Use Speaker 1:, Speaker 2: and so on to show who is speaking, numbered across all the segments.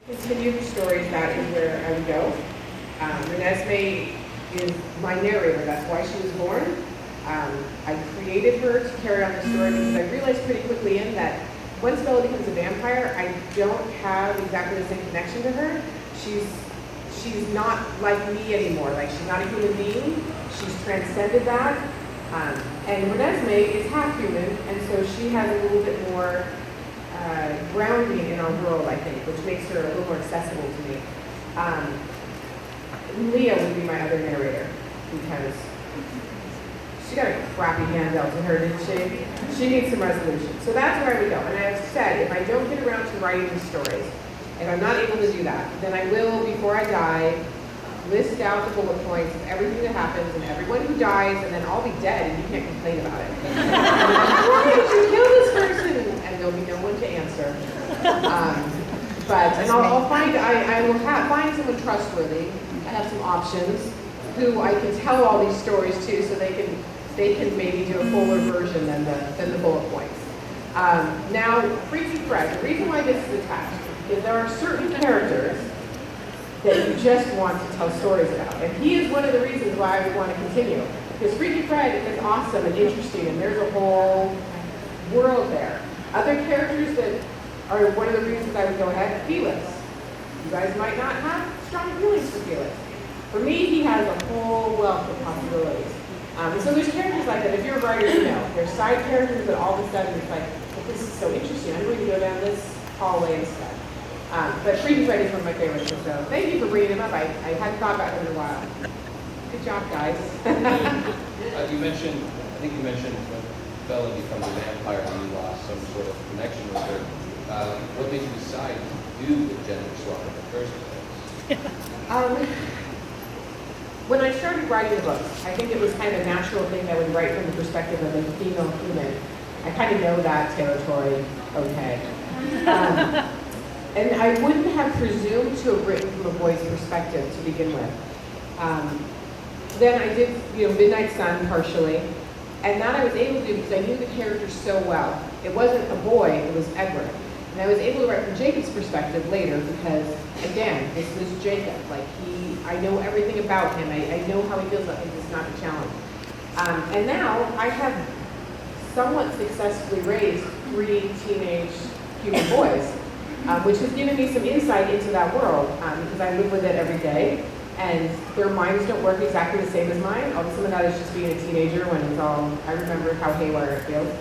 Speaker 1: Continue the stories, that is where I would go. Renesmee is my narrator, that's why she was born. I created her to carry on the story because I realized pretty quickly in that once Bella becomes a vampire, I don't have exactly the same connection to her. She's not like me anymore, like she's not a human being, she's transcended that. And Renesmee is half human, and so she has a little bit more grounding in our world, I think, which makes her a little more accessible to me. Leah would be my other narrator, because she got a crappy hand dealt to her, didn't she? She needs some resolution. So that's where I would go. And I've said, if I don't get around to writing the stories, if I'm not able to do that, then I will, before I die, list out the bullet points of everything that happens and everyone who dies, and then I'll be dead and you can't complain about it. Why did you kill this person? And there'll be no one to answer. And I'll find, I will find someone trustworthy. I have some options who I can tell all these stories to, so they can maybe do a fuller version than the bullet points. Now, Freaky Fred, the reason why this is attached is there are certain characters that you just want to tell stories about. And he is one of the reasons why I would want to continue. Because Freaky Fred is awesome and interesting, and there's a whole world there. Other characters that are one of the reasons I would go ahead, Felix. You guys might not have strong feelings for Felix. For me, he has a whole wealth of possibilities. And so there's characters like that. If you're a writer, you know. There's side characters that all of a sudden it's like, well, this is so interesting. I'm going to go down this hallway instead. But Freaky Fred is one of my favorites. So thank you for bringing him up. I hadn't thought about him in a while. Good job, guys.
Speaker 2: I think you mentioned when Bella becomes a vampire and you lost some sort of connection with her. What made you decide to do the gender swap in the first place?
Speaker 1: When I started writing the book, I think it was kind of a natural thing that I would write from the perspective of a female human. I kind of know that territory okay. And I wouldn't have presumed to have written from a boy's perspective to begin with. Then I did, Midnight Sun partially, and that I was able to do because I knew the character so well. It wasn't a boy, it was Edward. And I was able to write from Jacob's perspective later because, again, this was Jacob. I know everything about him. I know how he feels about things. It's not a challenge. And now I have somewhat successfully raised 3 teenage human boys, which has given me some insight into that world because I live with it every day. And their minds don't work exactly the same as mine. Although some of that is just being a teenager when it's all, I remember how haywire it feels.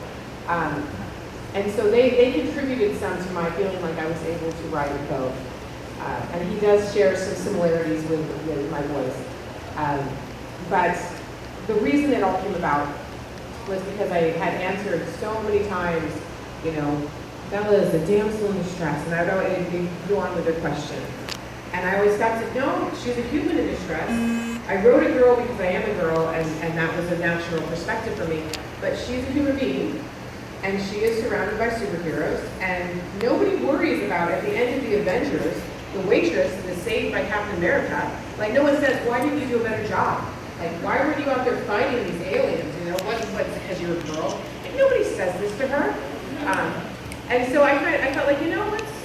Speaker 1: And so they contributed some to my feeling like I was able to write with both. And he does share some similarities with my voice. But the reason it all came about was because I had answered so many times, Bella is a damsel in distress, and I would always go on with the question. And I always got to know she's a human in distress. I wrote a girl because I am a girl, and that was a natural perspective for me. But she's a human being, and she is surrounded by superheroes, and nobody worries about, at the end of the Avengers, the waitress is saved by Captain America. Like, no one says, why didn't you do a better job? Like, why were you out there fighting these aliens? What, because you're a girl? Like, nobody says this to her. And so I felt like, let's